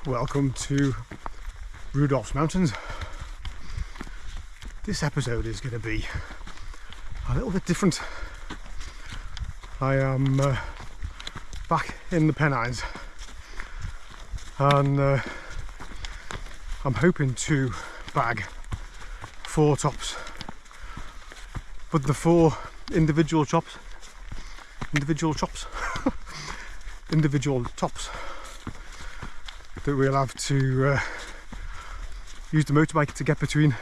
Welcome to Rudolph's Mountains. This episode is going to be a little bit different. I am back in the Pennines and I'm hoping to bag 4 tops, but the 4 individual tops that we'll have to use the motorbike to get between,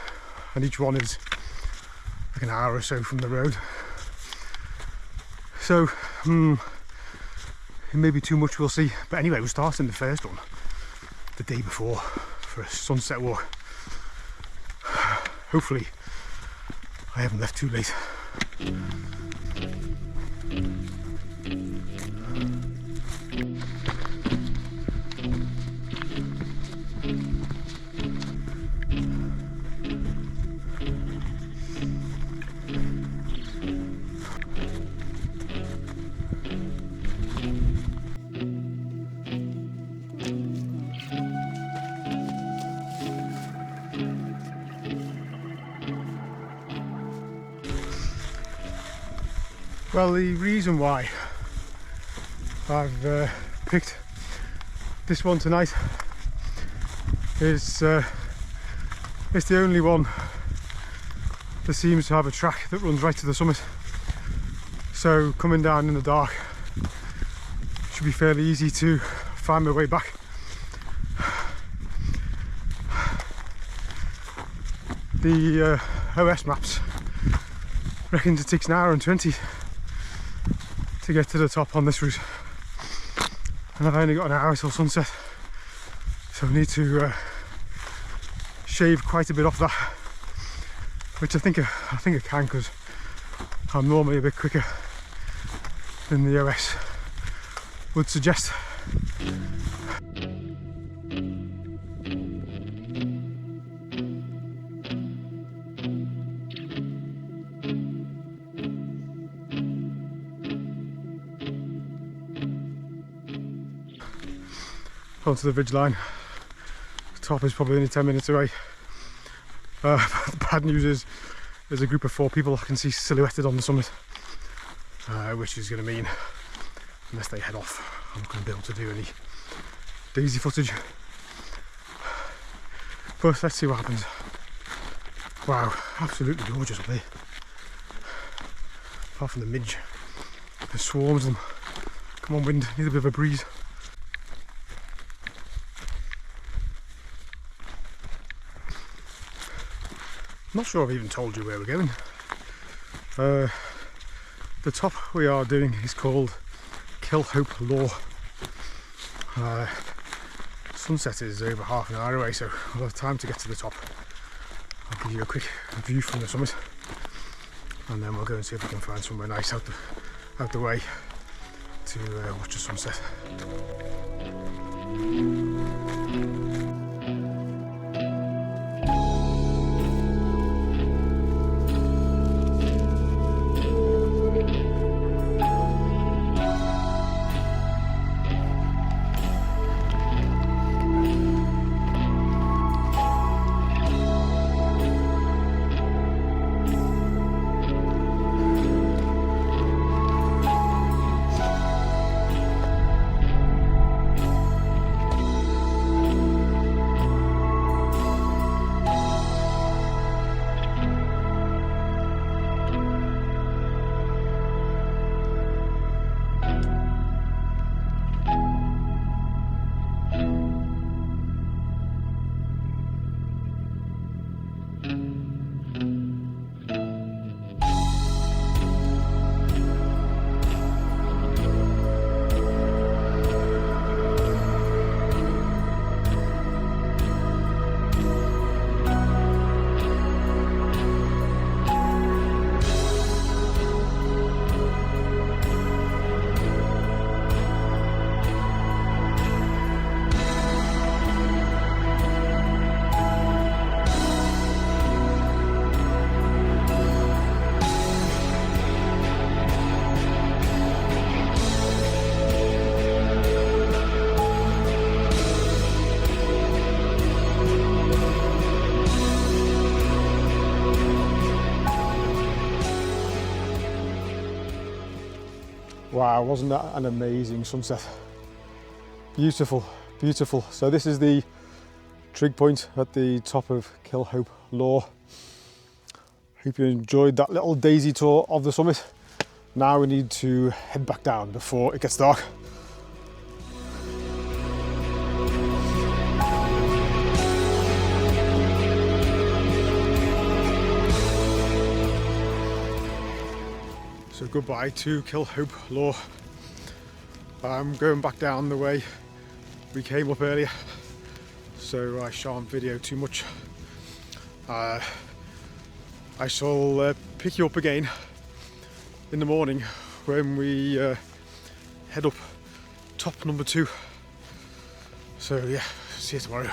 and each one is like an hour or so from the road. So it may be too much, we'll see. But anyway, we're starting the first one the day before for a sunset walk. Hopefully I haven't left too late. Well, the reason why I've picked this one tonight is it's the only one that seems to have a track that runs right to the summit. So coming down in the dark should be fairly easy to find my way back. The OS maps reckons it takes an hour and 20 to get to the top on this route, and I've only got an hour till sunset, so I need to shave quite a bit off that, which I think I can, because I'm normally a bit quicker than the OS would suggest. Onto the ridge line. The top is probably only 10 minutes away. The bad news is there's a group of 4 people I can see silhouetted on the summit, which is going to mean, unless they head off, I'm not going to be able to do any daisy footage. But let's see what happens. Wow, absolutely gorgeous up there. Apart from the midge, there's swarms of them. Come on, wind, need a bit of a breeze. I'm not sure I've even told you where we're going. The top we are doing is called Killhope Law. Sunset is over half an hour away, so we'll have time to get to the top. I'll give you a quick view from the summit, and then we'll go and see if we can find somewhere nice out the way to watch the sunset. Wow, wasn't that an amazing sunset? Beautiful, beautiful. So this is the trig point at the top of Killhope Law. Hope you enjoyed that little daisy tour of the summit. Now we need to head back down before it gets dark. So goodbye to Killhope Law. I'm going back down the way we came up earlier, so I shan't video too much. I shall pick you up again in the morning when we head up top number 2. So yeah, see you tomorrow.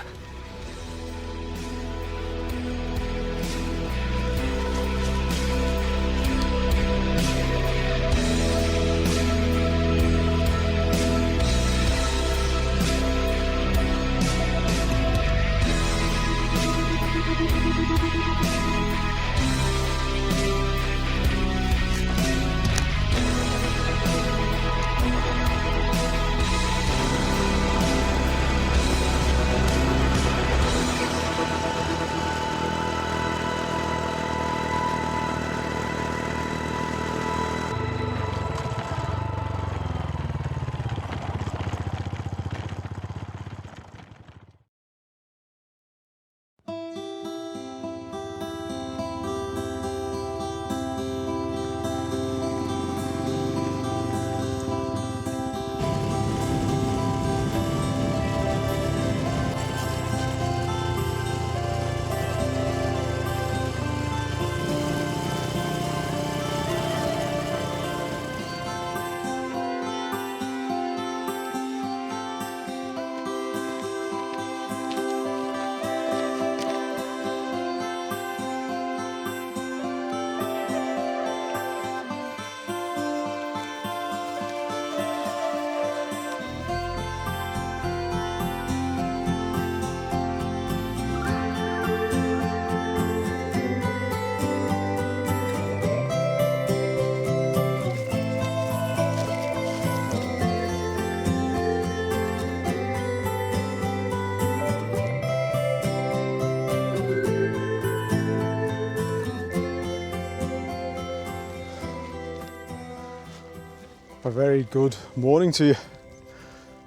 A very good morning to you.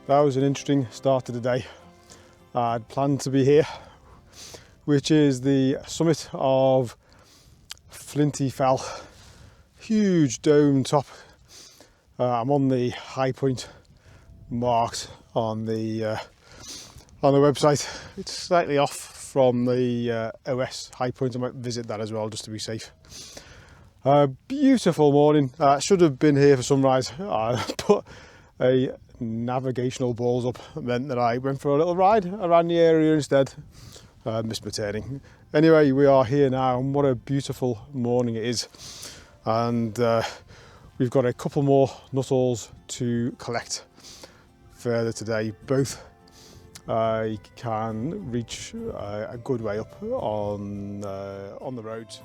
That was an interesting start to the day. I'd planned to be here, which is the summit of Flinty Fell. Huge dome top. I'm on the high point marked on the website. It's slightly off from the OS high point. I might visit that as well just to be safe. Beautiful morning. Should have been here for sunrise. I put a navigational balls up. It meant that I went for a little ride around the area instead. Missed my turning. Anyway, we are here now, and what a beautiful morning it is. And we've got a couple more Nuttalls to collect further today. Both I can reach a good way up on the roads.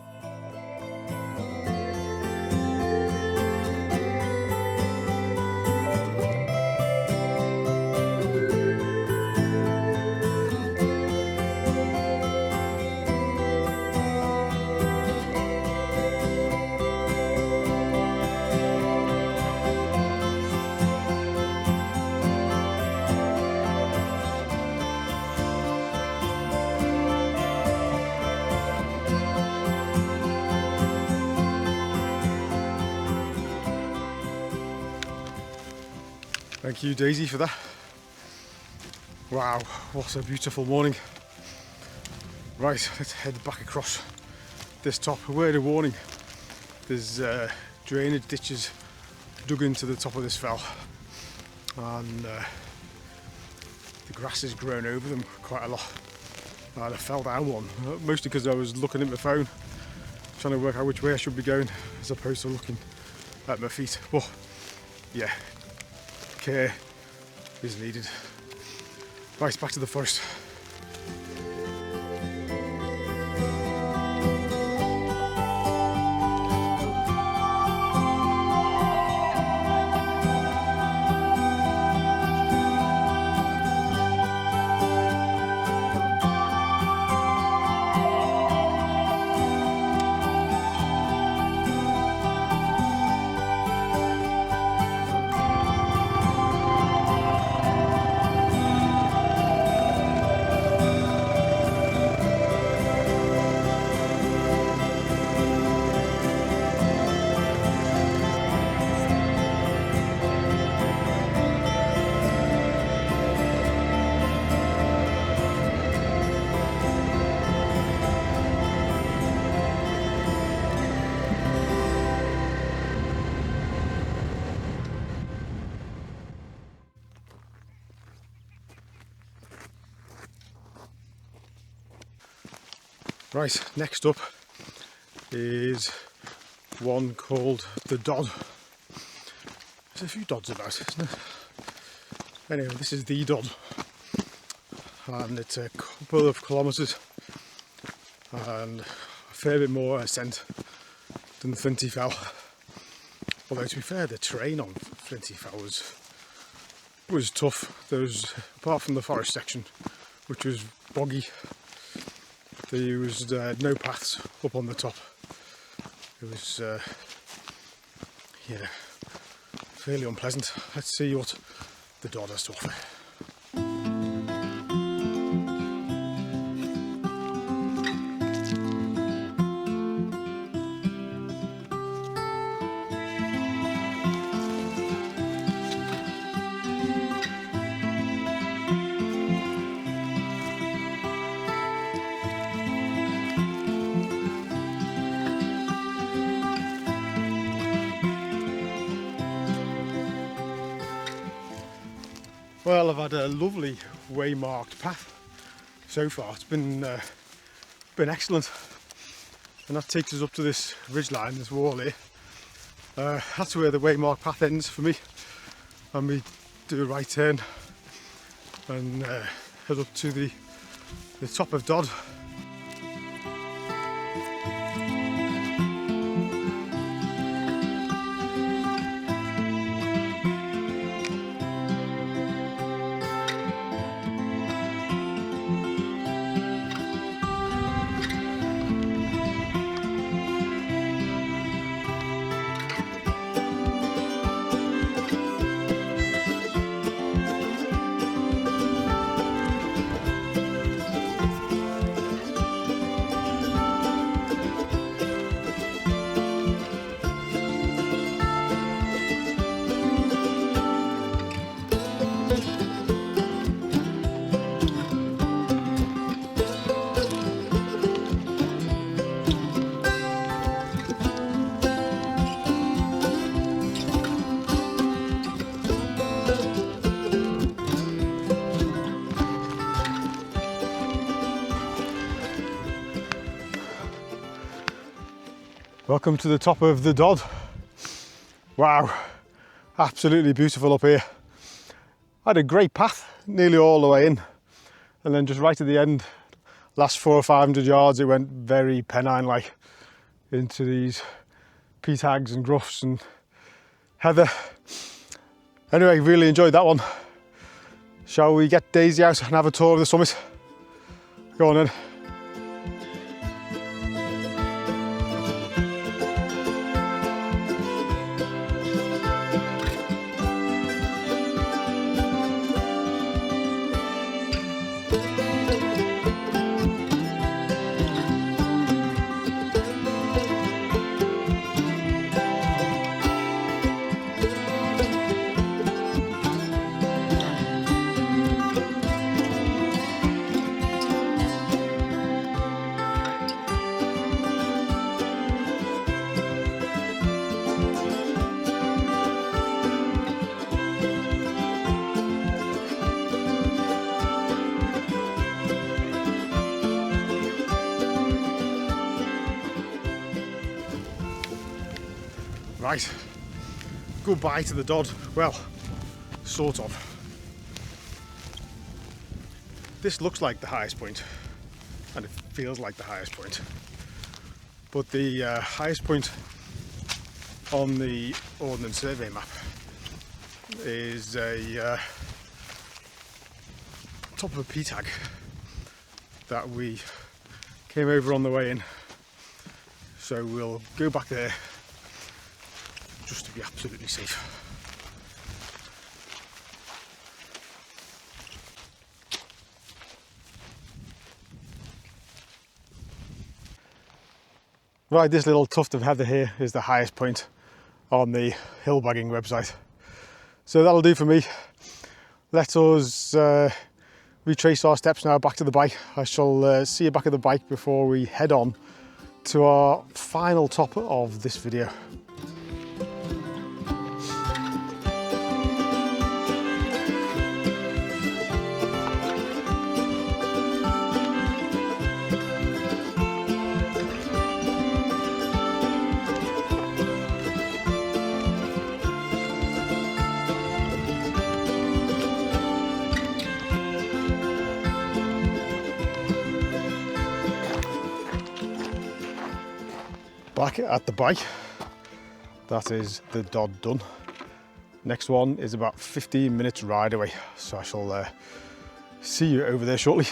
Thank you, Daisy, for that. Wow, what a beautiful morning. Right, let's head back across this top. A word of warning, there's drainage ditches dug into the top of this fell, and the grass has grown over them quite a lot. And I fell down one, mostly because I was looking at my phone, trying to work out which way I should be going, as opposed to looking at my feet. But yeah, care is needed. Right, back to the forest. Right, next up is one called the Dodd. There's a few Dodds about, isn't it? Anyway, this is the Dodd, and it's a couple of kilometres and a fair bit more ascent than Flinty Fell. Although to be fair, the terrain on Flinty Fell was tough. There was, apart from the forest section, which was boggy, there was no paths up on the top. It was yeah, fairly unpleasant. Let's see what the Dodd has to offer. Well, I've had a lovely way-marked path so far. It's been excellent, and that takes us up to this ridgeline, this wall here. That's where the way-marked path ends for me, and we do a right turn and head up to the top of Dodd. Welcome to the top of the Dodd. Wow, absolutely beautiful up here. I had a great path nearly all the way in, and then just right at the end, last 400 or 500 yards, it went very Pennine-like into these peat hags and gruffs and heather. Anyway, really enjoyed that one. Shall we get Daisy out and have a tour of the summit? Go on then. Right, goodbye to the Dodd. Well, sort of. This looks like the highest point, and it feels like the highest point. But the highest point on the Ordnance Survey map is a top of a peat hag that we came over on the way in. So we'll go back there just to be absolutely safe. Right, this little tuft of heather here is the highest point on the hill bagging website. So that'll do for me. Let us retrace our steps now back to the bike. I shall see you back at the bike before we head on to our final top of this video. Back at the bike, that is the Dodd done. Next one is about 15 minutes ride away, so I shall see you over there shortly.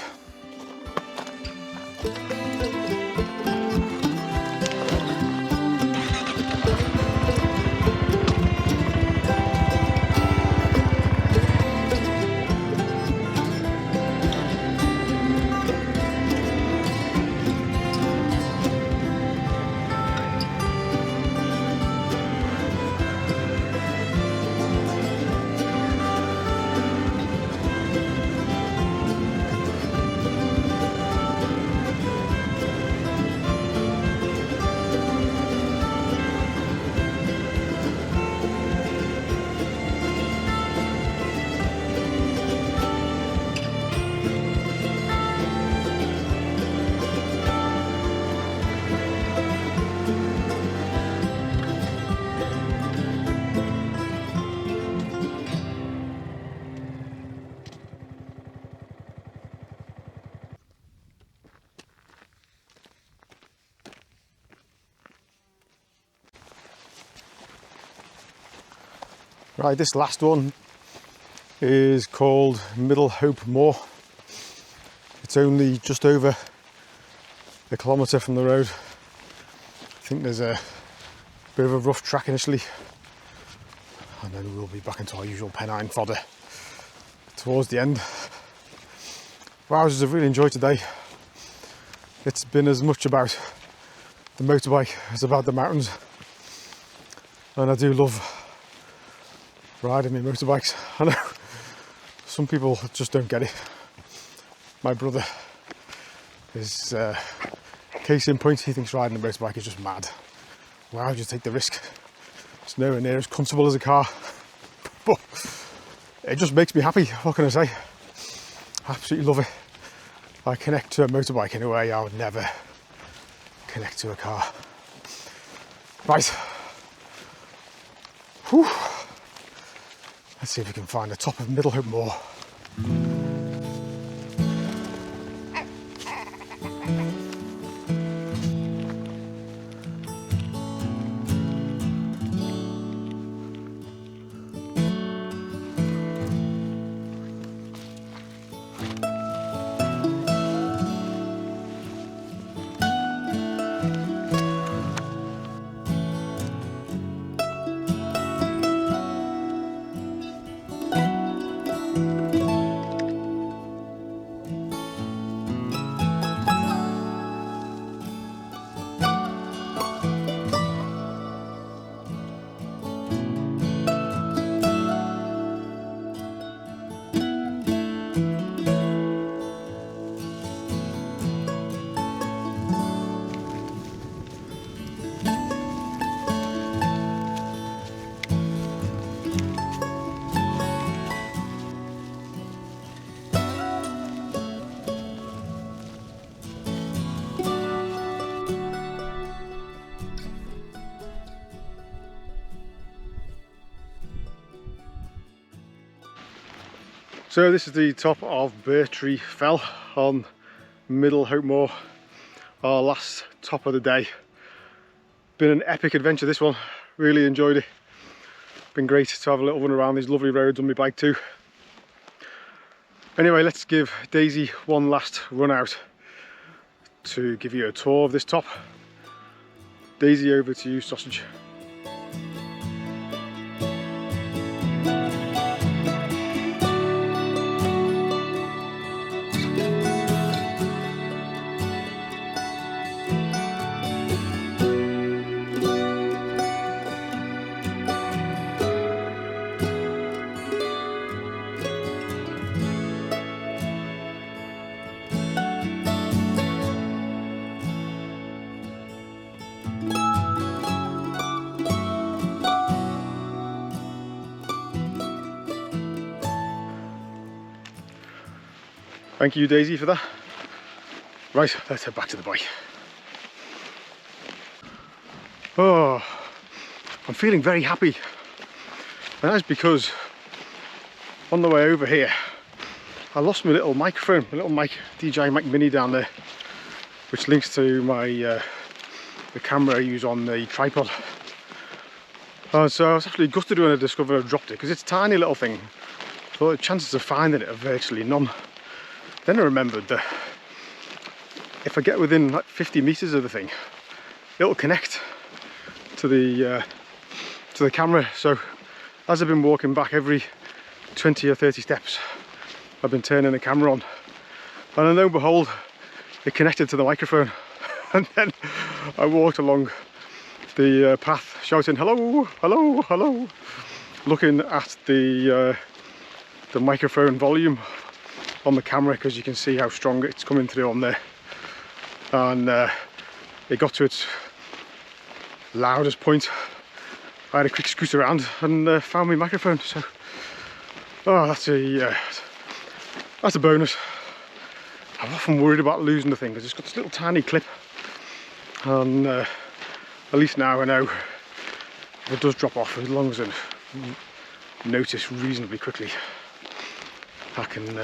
Right, this last one is called Middlehope Moor. It's only just over a kilometre from the road. I think there's a bit of a rough track initially, and then we'll be back into our usual Pennine fodder towards the end. Wow, I've really enjoyed today. It's been as much about the motorbike as about the mountains, and I do love riding my motorbikes. I know some people just don't get it. My brother is case in point. He thinks riding a motorbike is just mad. Why would you take the risk? It's nowhere near as comfortable as a car, but it just makes me happy. What can I say? I absolutely love it. I connect to a motorbike in a way I would never connect to a car. Right. Whew. Let's see if we can find the top of Middlehope Moor. So this is the top of Berta Fell on Middlehope Moor, our last top of the day. Been an epic adventure this one, really enjoyed it. Been great to have a little run around these lovely roads on my bike too. Anyway, let's give Daisy one last run out to give you a tour of this top. Daisy, over to you, sausage. Thank you, Daisy, for that. Right, let's head back to the bike. Oh, I'm feeling very happy. And that's because on the way over here, I lost my little microphone, my little DJI Mic Mini down there, which links to my camera I use on the tripod. So I was actually gutted when I discovered I dropped it, because it's a tiny little thing. So the chances of finding it are virtually none. Then I remembered that if I get within like 50 meters of the thing, it'll connect to the camera. So as I've been walking back, every 20 or 30 steps, I've been turning the camera on, and lo and behold, it connected to the microphone. And then I walked along the path shouting hello, hello, hello, looking at the microphone volume on the camera, because you can see how strong it's coming through on there. And it got to its loudest point. I had a quick scoot around and found my microphone. So, oh, that's a bonus. I'm often worried about losing the thing because it's got this little tiny clip, and at least now I know if it does drop off, as long as I notice reasonably quickly, I can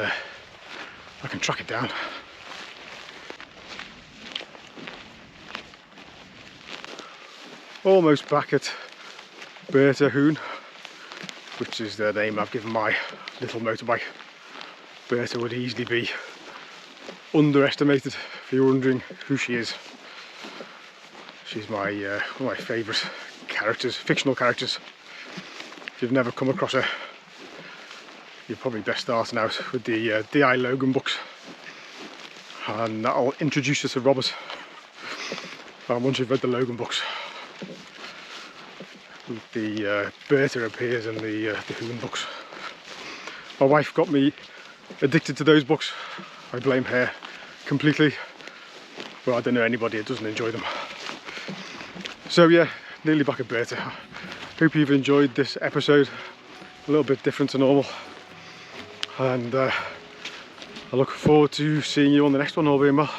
track it down. Almost back at Berta, which is the name I've given my little motorbike. Berta would easily be underestimated if you're wondering who she is. She's my one of my favourite characters, fictional characters. If you've never come across her, you're probably best starting out with the D.I. Logan books, and that'll introduce you to Robert. And once you've read the Logan books, the Berta appears in the Hoon books. My wife got me addicted to those books. I blame her completely, but I don't know anybody that doesn't enjoy them. So yeah, nearly back at Berta. Hope you've enjoyed this episode, a little bit different to normal, and I look forward to seeing you on the next one, all being well.